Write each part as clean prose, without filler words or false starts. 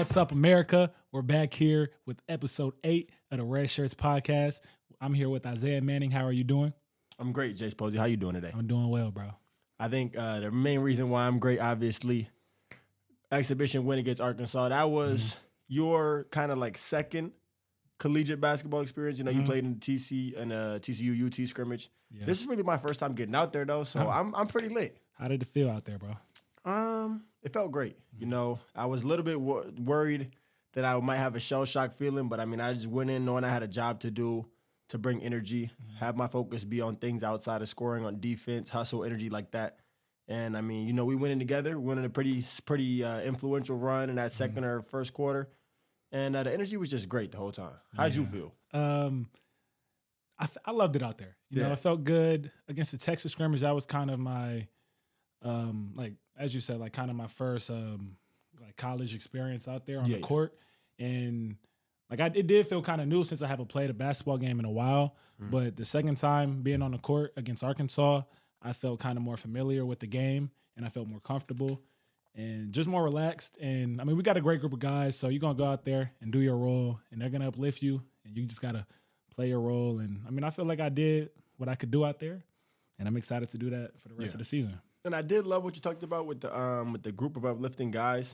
What's up, America? We're back here with episode 8 of the Redshirts podcast. I'm here with Isaiah Manning. How are you doing? I'm great, Jace, Posey. How you doing today? I'm doing well, bro. I think the main reason why I'm great, obviously, exhibition win against Arkansas. That was your kind of like second collegiate basketball experience. You know, you played in the TCU UT scrimmage. Yeah. This is really my first time getting out there, though, so I'm pretty lit. How did it feel out there, bro? It felt great. You know, I was a little bit worried that I might have a shell shock feeling, but I mean, I just went in knowing I had a job to do, to bring energy, have my focus be on things outside of scoring, on defense, hustle, energy like that. And I mean, you know, we went in together. We went in a pretty influential run in that second or first quarter, and the energy was just great the whole time. How'd you feel? I loved it out there. You know, it felt good against the Texas scrimmage. That was kind of my like, as you said, like kind of my first like college experience out there on the court. And like it did feel kind of new since I haven't played a basketball game in a while. But the second time being on the court against Arkansas, I felt kind of more familiar with the game and I felt more comfortable and just more relaxed. And I mean, we got a great group of guys, so you're going to go out there and do your role and they're going to uplift you and you just got to play your role. And I mean, I feel like I did what I could do out there and I'm excited to do that for the rest of the season. And I did love what you talked about with the group of uplifting guys.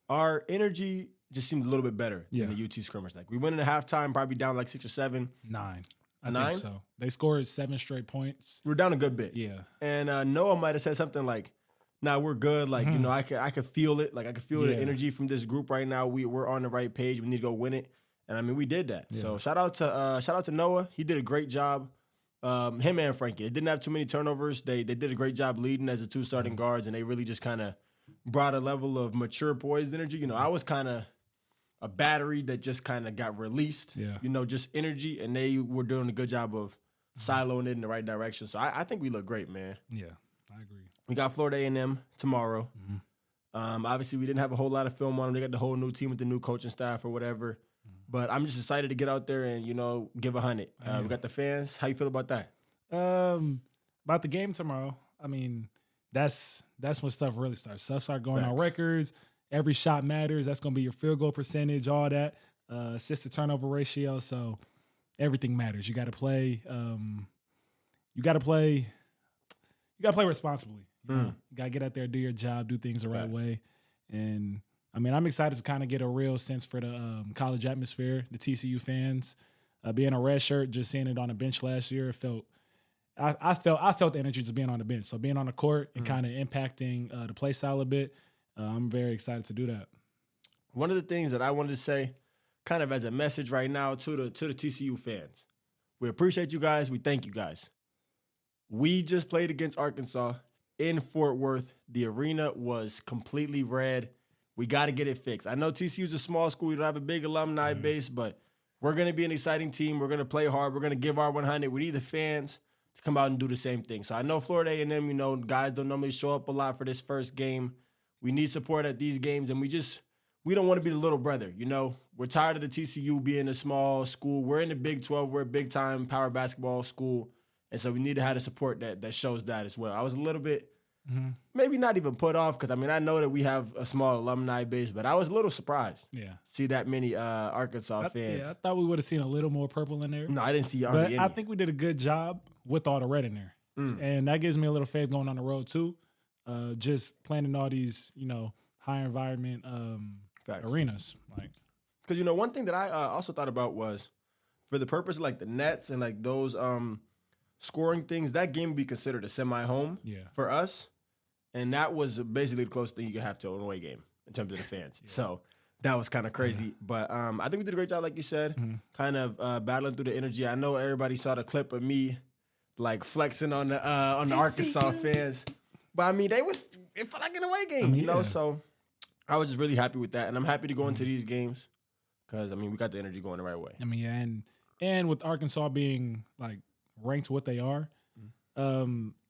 Our energy just seemed a little bit better than the UT scrimmage. Like we went into halftime probably down like 6 or 7. 9. I think so. They scored 7 straight points. We're down a good bit. Yeah. And Noah might have said something like, "Nah, we're good. Like you know, I could feel it. Like I could feel the energy from this group right now. We're on the right page. We need to go win it." And I mean, we did that. So shout out to Noah. He did a great job. Him and Frankie. They didn't have too many turnovers. They did a great job leading as the 2 starting guards, and they really just kind of brought a level of mature, poised energy. You know, I was kind of a battery that just kind of got released. Yeah. You know, just energy, and they were doing a good job of siloing it in the right direction. So I think we look great, man. Yeah, I agree. We got Florida A&M tomorrow. Obviously, we didn't have a whole lot of film on them. They got the whole new team with the new coaching staff or whatever. But I'm just excited to get out there and, you know, give 100. We got the fans. How you feel about that? About the game tomorrow, I mean, that's when stuff really starts. Stuff start going on records. Every shot matters. That's going to be your field goal percentage, all that. Assist to turnover ratio. So everything matters. You got to play. You got to play responsibly. You got to get out there, do your job, do things the right way. And I mean, I'm excited to kind of get a real sense for the college atmosphere, the TCU fans. Being a red shirt, just seeing it on the bench last year, I felt the energy just being on the bench. So being on the court and kind of impacting the play style a bit, I'm very excited to do that. One of the things that I wanted to say, kind of as a message right now to the TCU fans, we appreciate you guys. We thank you guys. We just played against Arkansas in Fort Worth. The arena was completely red. We got to get it fixed. I know TCU's a small school. We don't have a big alumni base, but we're going to be an exciting team. We're going to play hard. We're going to give our 100. We need the fans to come out and do the same thing. So I know Florida A&M, you know, guys don't normally show up a lot for this first game. We need support at these games, and we don't want to be the little brother, you know. We're tired of the TCU being a small school. We're in the Big 12. We're a big-time power basketball school, and so we need to have the support that shows that as well. I was a little bit maybe not even put off because, I mean, I know that we have a small alumni base, but I was a little surprised. Yeah. See that many Arkansas fans. Yeah, I thought we would have seen a little more purple in there. No, I didn't see But I think we did a good job with all the red in there. And that gives me a little faith going on the road, too. Just playing in all these, you know, high environment arenas. Because, you know, one thing that I also thought about was for the purpose of, like, the nets and, like, those scoring things, that game would be considered a semi-home for us. And that was basically the closest thing you could have to an away game in terms of the fans. So that was kind of crazy. But I think we did a great job, like you said, kind of battling through the energy. I know everybody saw the clip of me, like, flexing on the Arkansas fans. But, I mean, it felt like an away game, you know? So I was just really happy with that. And I'm happy to go into these games because, I mean, we got the energy going the right way. I mean, yeah, and with Arkansas being, like, ranked what they are,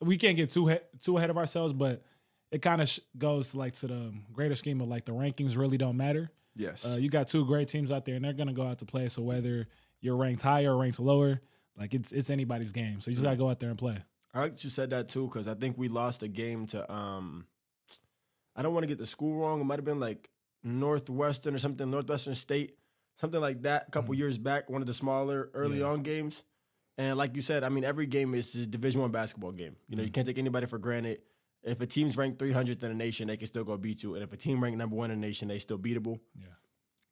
we can't get too ahead of ourselves, but it kind of goes like to the greater scheme of like the rankings really don't matter. Yes. You got 2 great teams out there, and they're going to go out to play. So whether you're ranked higher or ranked lower, like it's anybody's game. So you just got to go out there and play. I like that you said that too, because I think we lost a game to I don't want to get the school wrong. It might have been like Northwestern or something, Northwestern State, something like that, a couple years back, one of the smaller early on games. And like you said, I mean, every game is a Division I basketball game. You know, you can't take anybody for granted. If a team's ranked 300th in the nation, they can still go beat you. And if a team ranked number 1 in the nation, they still beatable. Yeah.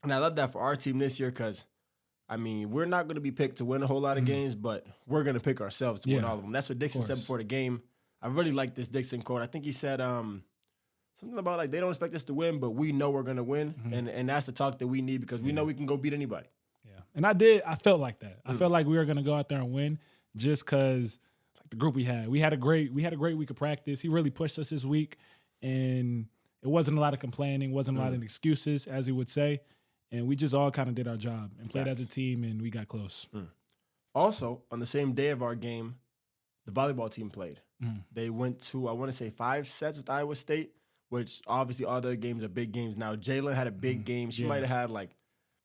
And I love that for our team this year because, I mean, we're not going to be picked to win a whole lot of games, but we're going to pick ourselves to win all of them. That's what Dixon said before the game. I really like this Dixon quote. I think he said something about, like, they don't expect us to win, but we know we're going to win. And that's the talk that we need because we know we can go beat anybody. Yeah. And I felt like that. I felt like we were going to go out there and win just because the group we had a great week of practice. He really pushed us this week, and it wasn't a lot of complaining, wasn't a lot of excuses, as he would say, and we just all kind of did our job and played as a team, and we got close. Also, on the same day of our game, the volleyball team played. They went to, I want to say, 5 sets with Iowa State, which obviously all their games are big games. Now, Jalen had a big game. She might have had, like,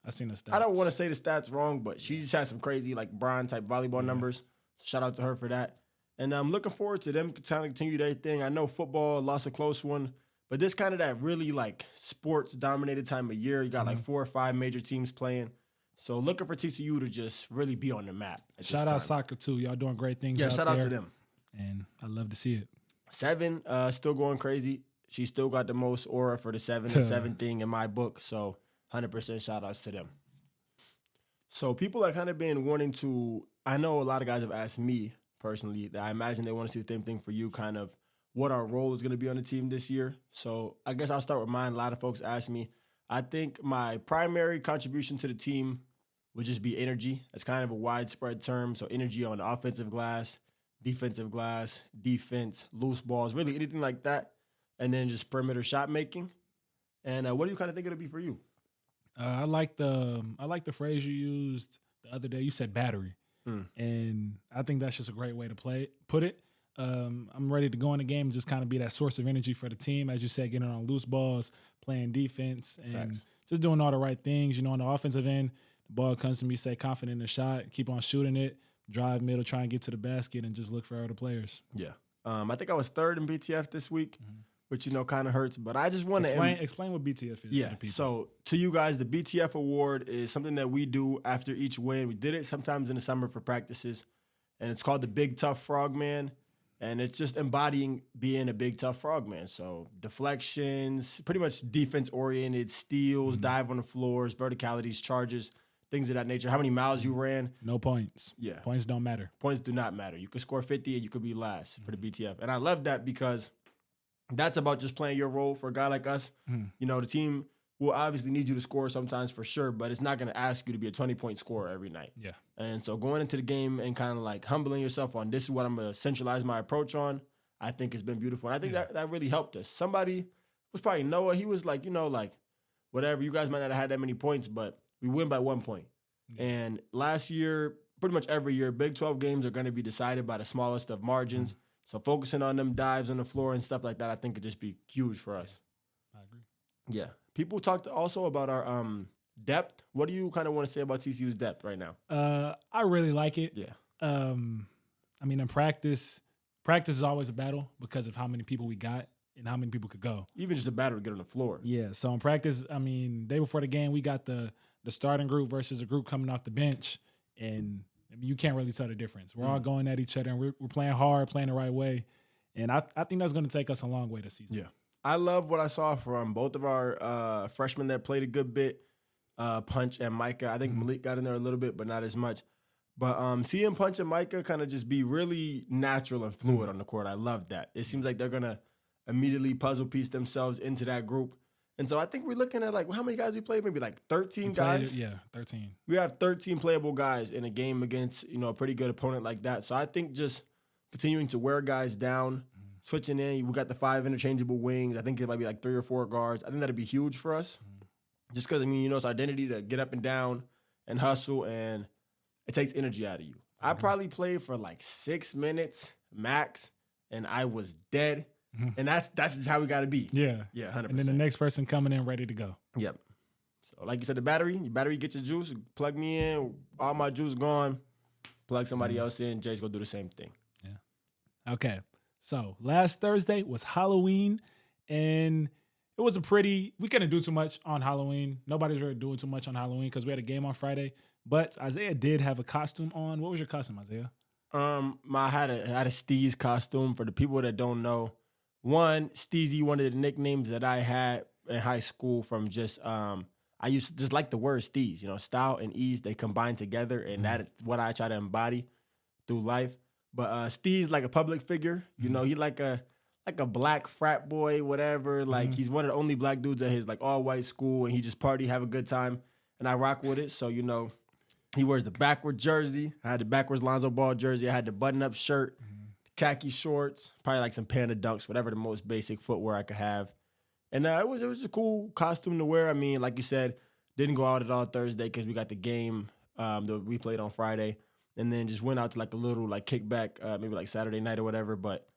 I seen the stats. I don't want to say the stats wrong, but she just had some crazy, like, Brian-type volleyball numbers. Shout out to her for that. And I'm looking forward to them trying to continue their thing. I know football lost a close one, but this kind of that really, like, sports-dominated time of year. You got, like, 4 or 5 major teams playing. So looking for TCU to just really be on the map. Shout out soccer, too. Y'all doing great things out shout there. out to them. And I love to see it. 7, still going crazy. She still got the most aura for the 7 and 7 thing in my book. So 100% shout outs to them. So people are kind of been wanting to, I know a lot of guys have asked me personally, that I imagine they want to see the same thing for you, kind of what our role is going to be on the team this year. So I guess I'll start with mine. A lot of folks ask me. I think my primary contribution to the team would just be energy. That's kind of a widespread term. So energy on the offensive glass, defensive glass, defense, loose balls, really anything like that. And then just perimeter shot making. And what do you kind of think it'll be for you? I like the phrase you used the other day. You said battery. And I think that's just a great way to put it. I'm ready to go in the game and just kind of be that source of energy for the team. As you said, getting on loose balls, playing defense, and just doing all the right things. You know, on the offensive end, the ball comes to me, stay confident in the shot, keep on shooting it, drive middle, try and get to the basket, and just look for other players. Yeah. I think I was 3rd in BTF this week, which, you know, kind of hurts. But I just want to explain what BTF is to the people. So to you guys, the BTF award is something that we do after each win. We did it sometimes in the summer for practices, and it's called the Big Tough Frogman. And it's just embodying being a big, tough frogman. So deflections, pretty much defense-oriented, steals, dive on the floors, verticalities, charges, things of that nature. How many miles you ran. No points. Yeah. Points don't matter. Points do not matter. You could score 50 and you could be last for the BTF. And I love that because that's about just playing your role for a guy like us. You know, the team will obviously need you to score sometimes for sure, but it's not going to ask you to be a 20-point scorer every night. Yeah. And so going into the game and kind of like humbling yourself on this is what I'm going to centralize my approach on, I think has been beautiful. And I think that really helped us. Somebody was probably Noah. He was like, you know, like, whatever. You guys might not have had that many points, but we win by 1 point. And last year, pretty much every year, Big 12 games are going to be decided by the smallest of margins. So focusing on them dives on the floor and stuff like that, I think could just be huge for us. I agree. Yeah. People talked also about our depth. What do you kind of want to say about TCU's depth right now? I really like it. Yeah. I mean, in practice is always a battle because of how many people we got and how many people could go. Even just a battle to get on the floor. Yeah. So in practice, I mean, day before the game, we got the starting group versus a group coming off the bench, and I mean, you can't really tell the difference. We're all going at each other, and we're playing hard, playing the right way, and I think that's going to take us a long way this season. Yeah. I love what I saw from both of our freshmen that played a good bit, Punch and Micah. I think Malik got in there a little bit, but not as much. But seeing Punch and Micah kind of just be really natural and fluid on the court, I love that. It seems like they're going to immediately puzzle piece themselves into that group. And so I think we're looking at, like, how many guys we played? Maybe like 13 guys? Yeah, 13. We have 13 playable guys in a game against, you know, a pretty good opponent like that. So I think just continuing to wear guys down, switching in. We got the 5 interchangeable wings. I think it might be like 3 or 4 guards. I think that'd be huge for us. Just because, I mean, you know, it's identity to get up and down and hustle, and it takes energy out of you. I probably played for like 6 minutes max, and I was dead. And that's just how we got to be. Yeah. Yeah, 100%. And then the next person coming in ready to go. Yep. So like you said, your battery get your juice, plug me in, all my juice gone, plug somebody else in, Jace go do the same thing. Yeah. Okay. So last Thursday was Halloween, and it was we couldn't do too much on Halloween. Nobody's really doing too much on Halloween because we had a game on Friday. But Isaiah did have a costume on. What was your costume, Isaiah? I had a Steez costume. For the people that don't know, Steezy, one of the nicknames that I had in high school from just I used to just like the word Steez. You know, style and ease, they combine together, and that is what I try to embody through life. But Steez, like a public figure, you know, he like a black frat boy, whatever. Like he's one of the only black dudes at his like all white school, and he just party, have a good time, and I rock with it. So, you know, he wears the backward jersey. I had the backwards Lonzo Ball jersey. I had the button-up shirt, khaki shorts, probably like some Panda Dunks, whatever the most basic footwear I could have. And it was a cool costume to wear. I mean, like you said, didn't go out at all Thursday because we got the game that we played on Friday, and then just went out to like a little like kickback, maybe like Saturday night or whatever. But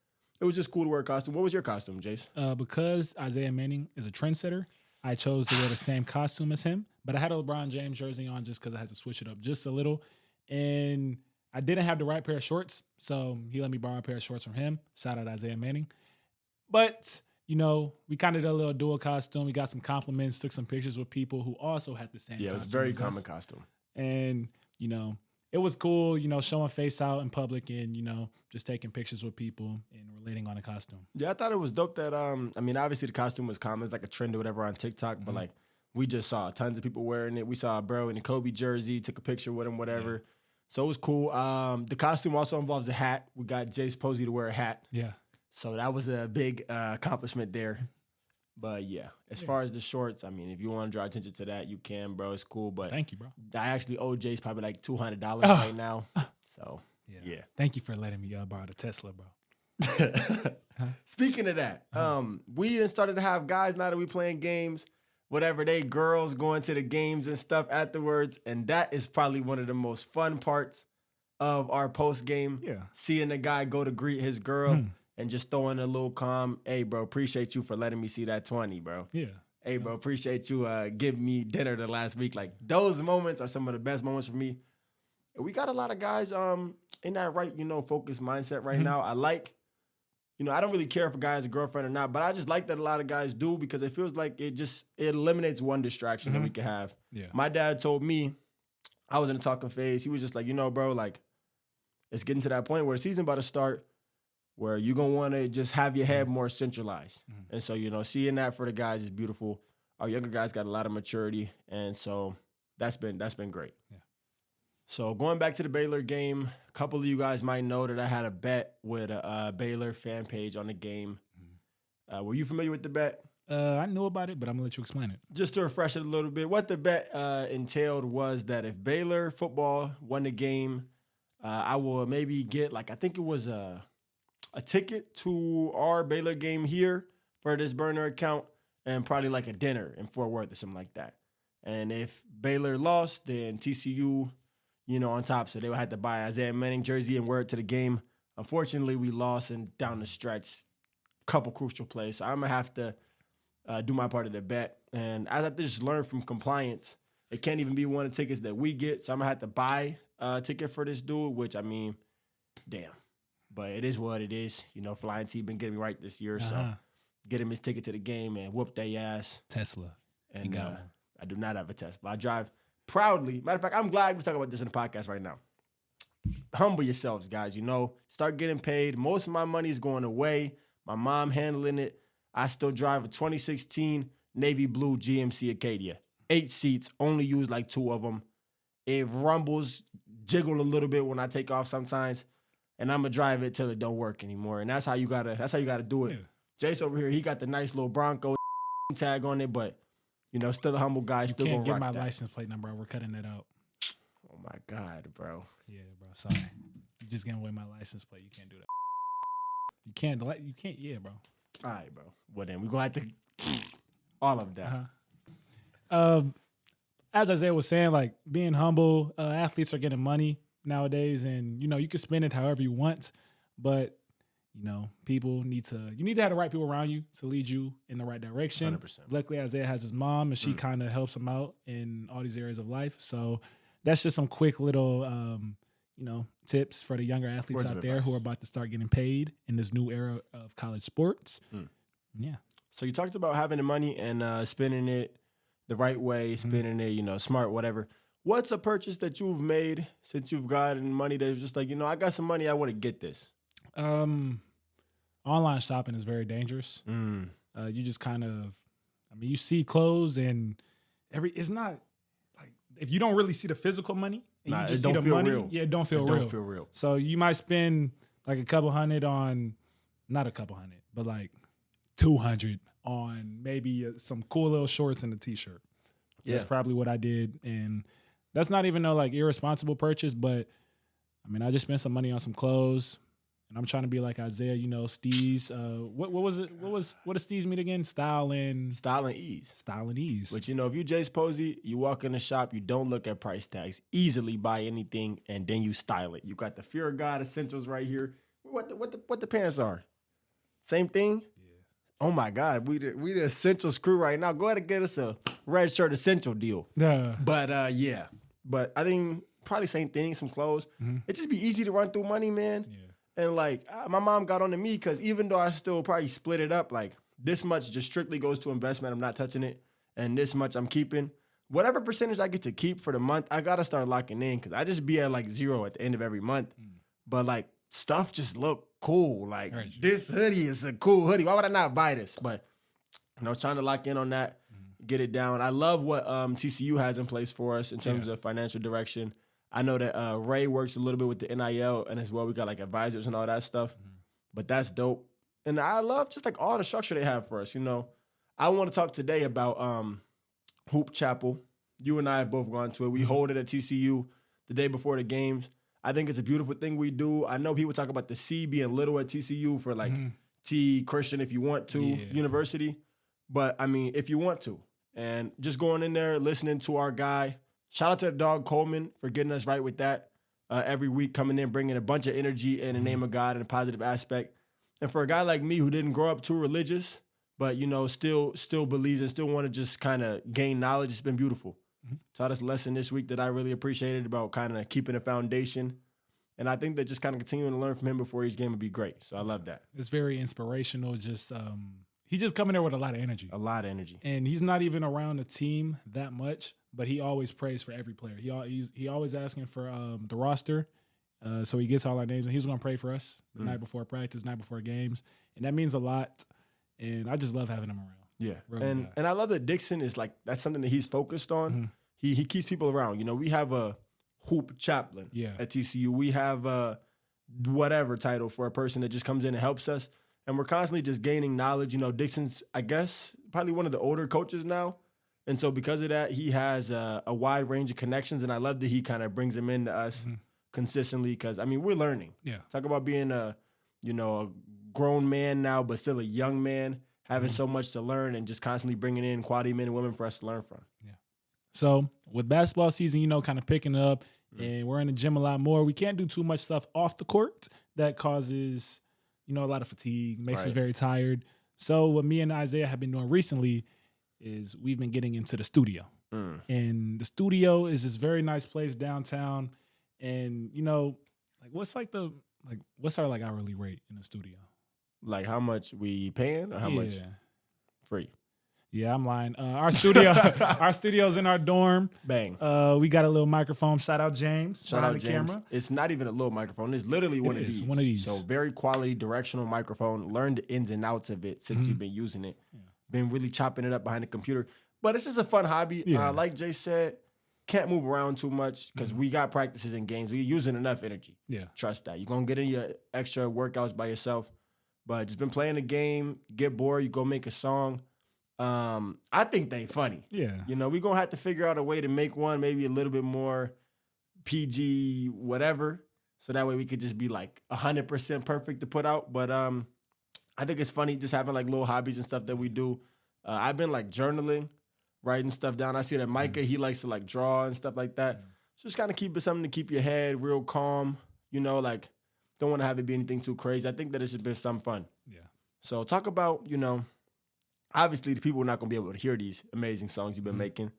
it was just cool to wear a costume. What was your costume, Jace? Because Isaiah Manning is a trendsetter, I chose to wear the same costume as him, but I had a LeBron James jersey on just because I had to switch it up just a little. And I didn't have the right pair of shorts, so he let me borrow a pair of shorts from him. Shout out Isaiah Manning. But, you know, we kind of did a little dual costume. We got some compliments, took some pictures with people who also had the same costume. Yeah, it was a very common costume. And, you know, it was cool, you know, showing face out in public and, you know, just taking pictures with people and relating on a costume. Yeah, I thought it was dope that, I mean, obviously the costume was common. It's like a trend or whatever on TikTok, but like we just saw tons of people wearing it. We saw a bro in the Kobe jersey, took a picture with him, whatever. Yeah. So it was cool. The costume also involves a hat. We got Jace Posey to wear a hat. Yeah. So that was a big accomplishment there. But yeah, as far as the shorts, I mean, if you want to draw attention to that, you can, bro. It's cool. But thank you, bro. I actually owe Jace probably like $200 right now. So yeah. Thank you for letting me borrow the Tesla, bro. Speaking of that, we started to have guys now that we playing games, whatever, girls going to the games and stuff afterwards. And that is probably one of the most fun parts of our post game. Yeah. Seeing the guy go to greet his girl. And just throwing a little calm, hey, bro, appreciate you for letting me see that 20, bro. Yeah. Hey, bro, appreciate you giving me dinner the last week. Like, those moments are some of the best moments for me. We got a lot of guys in that right, you know, focused mindset right now. I like, you know, I don't really care if a guy has a girlfriend or not, but I just like that a lot of guys do because it feels like it eliminates one distraction that we can have. Yeah. My dad told me, I was in a talking phase. He was just like, you know, bro, like, it's getting to that point where the season about to start, where you're going to want to just have your head more centralized. And so, you know, seeing that for the guys is beautiful. Our younger guys got a lot of maturity, and so that's been great. Yeah. So going back to the Baylor game, a couple of you guys might know that I had a bet with a Baylor fan page on the game. Were you familiar with the bet? I knew about it, but I'm going to let you explain it. Just to refresh it a little bit, what the bet entailed was that if Baylor football won the game, I will maybe get, like, I think it was a ticket to our Baylor game here for this burner account and probably like a dinner in Fort Worth or something like that. And if Baylor lost, then TCU, you know, on top. So they would have to buy Isaiah Manning jersey and wear it to the game. Unfortunately, we lost and down the stretch, couple crucial plays. So I'm going to have to do my part of the bet. And I have to just learn from compliance. It can't even be one of the tickets that we get. So I'm going to have to buy a ticket for this dude, which, I mean, damn. But it is what it is. You know, Flying T been getting me right this year. So get him his ticket to the game and whoop their ass. Tesla. And I do not have a Tesla. I drive proudly. Matter of fact, I'm glad we're talking about this in the podcast right now. Humble yourselves, guys. You know, start getting paid. Most of my money is going away. My mom handling it. I still drive a 2016 navy blue GMC Acadia. 8 seats, only use like 2 of them. It rumbles, jiggle a little bit when I take off sometimes. And I'm gonna drive it till it don't work anymore. And that's how you gotta do it. Yeah. Jace over here, he got the nice little Bronco tag on it, but you know, still a humble guy. You still can't gonna get rock my that. license plate number. We're cutting it out. Oh my God, bro. Yeah, bro. Sorry. You just giving away my license plate. You can't do that. You can't. Yeah, bro. All right, bro. Well then, we're gonna have to all of that. As Isaiah was saying, like being humble, athletes are getting money nowadays, and you know you can spend it however you want, but you know you need to have the right people around you to lead you in the right direction. 100%. Luckily, Isaiah has his mom, and she kind of helps him out in all these areas of life. So that's just some quick little tips for the younger athletes out there who are about to start getting paid in this new era of college sports. Yeah. So you talked about having the money and spending it the right way, spending it, smart, whatever. What's a purchase that you've made since you've gotten money that's just like, I got some money, I want to get this? Online shopping is very dangerous. You just kind of, you see clothes and it's not like, if you don't really see the physical money and you just see the money, real. Yeah, it don't feel real. So you might spend like a couple hundred on, not a couple hundred, but like 200 on maybe some cool little shorts and a t-shirt. Yeah. That's probably what I did. And that's not even no like irresponsible purchase, but I just spent some money on some clothes. And I'm trying to be like Isaiah, Steez. What was it? What does Steez mean again? Style and ease. Style and ease. But if you Jace Posey, you walk in the shop, you don't look at price tags. Easily buy anything, and then you style it. You got the Fear of God essentials right here. What the pants are? Same thing. Yeah. Oh my God, we the essentials crew right now. Go ahead and get us a Redshirt essential deal. Yeah. But yeah. But I think probably same thing. Some clothes. It just be easy to run through money, man. Yeah. And, my mom got on to me because even though I still probably split it up, this much just strictly goes to investment. I'm not touching it. And this much I'm keeping. Whatever percentage I get to keep for the month, I got to start locking in because I just be at, 0 at the end of every month. But, stuff just look cool. This hoodie is a cool hoodie. Why would I not buy this? But, trying to lock in on that, get it down. I love what TCU has in place for us in terms of financial direction. I know that Ray works a little bit with the NIL, and as well we got advisors and all that stuff. But that's dope. And I love just all the structure they have for us. I want to talk today about Hoop Chapel. You and I have both gone to it. We hold it at TCU the day before the games. I think it's a beautiful thing we do. I know people talk about the C being little at TCU for T Christian if you want to, university. But if you want to. And just going in there, listening to our guy. Shout out to the dog Coleman for getting us right with that every week, coming in, bringing a bunch of energy in the name of God and a positive aspect. And for a guy like me who didn't grow up too religious, but, still believes and still want to just kind of gain knowledge, it's been beautiful. Taught us a lesson this week that I really appreciated about kind of keeping a foundation. And I think that just kind of continuing to learn from him before each game would be great. So I love that. It's very inspirational. Just he's just coming there with a lot of energy. A lot of energy. And he's not even around the team that much. But he always prays for every player. He always asking for the roster, so he gets all our names, and he's going to pray for us the night before practice, night before games, and that means a lot. And I just love having him around. Yeah, and I love that Dixon is that's something that he's focused on. He keeps people around. We have a hoop chaplain at TCU. We have a whatever title for a person that just comes in and helps us, and we're constantly just gaining knowledge. Dixon's, I guess, probably one of the older coaches now. And so because of that, he has a wide range of connections, and I love that he kind of brings them into us consistently because, we're learning. Yeah. Talk about being a grown man now, but still a young man, having so much to learn and just constantly bringing in quality men and women for us to learn from. Yeah. So with basketball season, kind of picking up, and we're in the gym a lot more. We can't do too much stuff off the court that causes, a lot of fatigue, makes us very tired. So what me and Isaiah have been doing recently is we've been getting into the studio. And the studio is this very nice place downtown. And, what's what's our hourly rate in the studio? How much we paying or how much? Free. Yeah, I'm lying. Our studio's in our dorm. Bang. We got a little microphone. Shout out James. Shout out James. Camera. It's not even a little microphone. It's literally one of these. One of these. So very quality directional microphone. Learned the ins and outs of it since you've been using it. Yeah. Been really chopping it up behind the computer. But it's just a fun hobby. Yeah. Like Jay said, can't move around too much because we got practices and games. We're using enough energy. Yeah. Trust that. You're going to get in your extra workouts by yourself. But just been playing the game, get bored, you go make a song. I think they funny. Yeah. We're going to have to figure out a way to make one maybe a little bit more PG whatever. So that way we could just be 100% perfect to put out. But I think it's funny just having little hobbies and stuff that we do. I've been journaling, writing stuff down. I see that Micah, he likes to draw and stuff like that. Just kind of keep it something to keep your head real calm. Don't want to have it be anything too crazy. I think that it should be some fun. Yeah. So talk about, obviously the people are not going to be able to hear these amazing songs you've been making.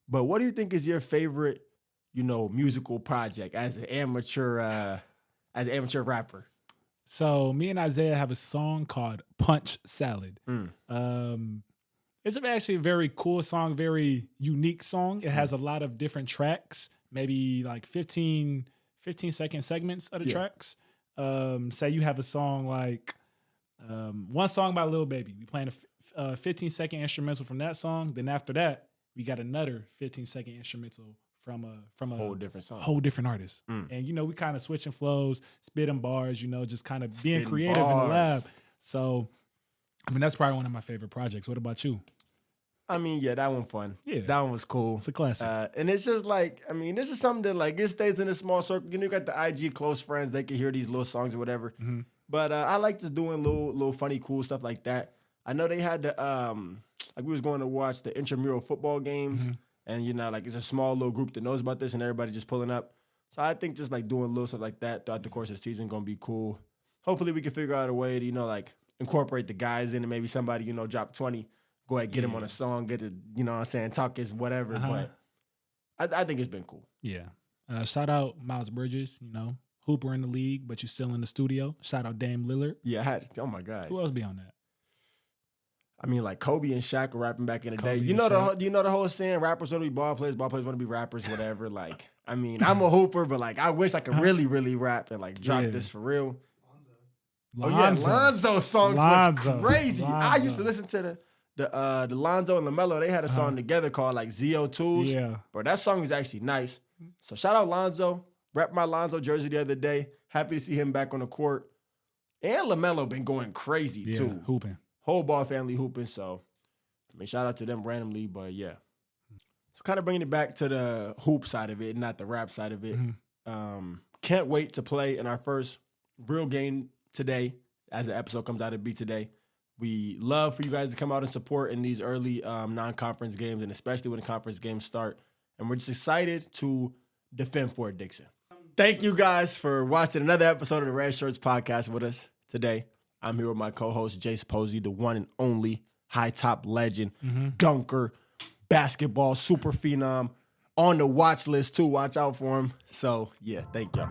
But what do you think is your favorite, musical project as an amateur rapper? So me and Isaiah have a song called Punch Salad. It's actually a very cool song, very unique song. It has a lot of different tracks, maybe like 15-second segments of the tracks. Say you have a song like one song by Lil Baby. We playing a 15-second instrumental from that song. Then after that, we got another 15-second instrumental from a whole different song, whole different artist. And we kind of switching flows, spitting bars, just kind of being Spitting creative in the bars. lab. So, that's probably one of my favorite projects. What about you? Yeah, that one fun. Yeah. That one was cool. It's a classic. And it's just like, this is something that like it stays in a small circle. You got the IG close friends, they can hear these little songs or whatever. But I like just doing little funny, cool stuff like that. I know they had the like we was going to watch the intramural football games, and like it's a small little group that knows about this, and everybody just pulling up. So I think just like doing little stuff like that throughout the course of the season gonna be cool. Hopefully we can figure out a way to like incorporate the guys in, and maybe somebody drop 20. Go ahead, get him on a song, get it, what I'm saying, talk his whatever. But I think it's been cool. Yeah. Shout out Miles Bridges, Hooper in the league, but you still in the studio. Shout out Dame Lillard. Yeah, oh my God. Who else be on that? Like Kobe and Shaq were rapping back in the day. Kobe You and know the whole saying, rappers want to be ball players want to be rappers, whatever. I'm a hooper, but I wish I could really, really rap and drop this for real. Lonzo's songs was crazy. I used to listen to the Lonzo and LaMelo. They had a song together called ZO2s. Yeah. Bro, that song is actually nice. So shout out Lonzo. Rep my Lonzo jersey the other day. Happy to see him back on the court. And LaMelo been going crazy too. Hooping. Whole ball family hooping. So, shout out to them randomly. But yeah. So kind of bringing it back to the hoop side of it, not the rap side of it. Can't wait to play in our first real game today. As the episode comes out, it'll be today. We love for you guys to come out and support in these early non-conference games, and especially when the conference games start. And we're just excited to defend Fort Dixon. Thank you guys for watching another episode of the Redshirts podcast with us today. I'm here with my co-host, Jace Posey, the one and only high top legend, dunker, basketball super phenom, on the watch list too. Watch out for him. So, yeah, thank y'all.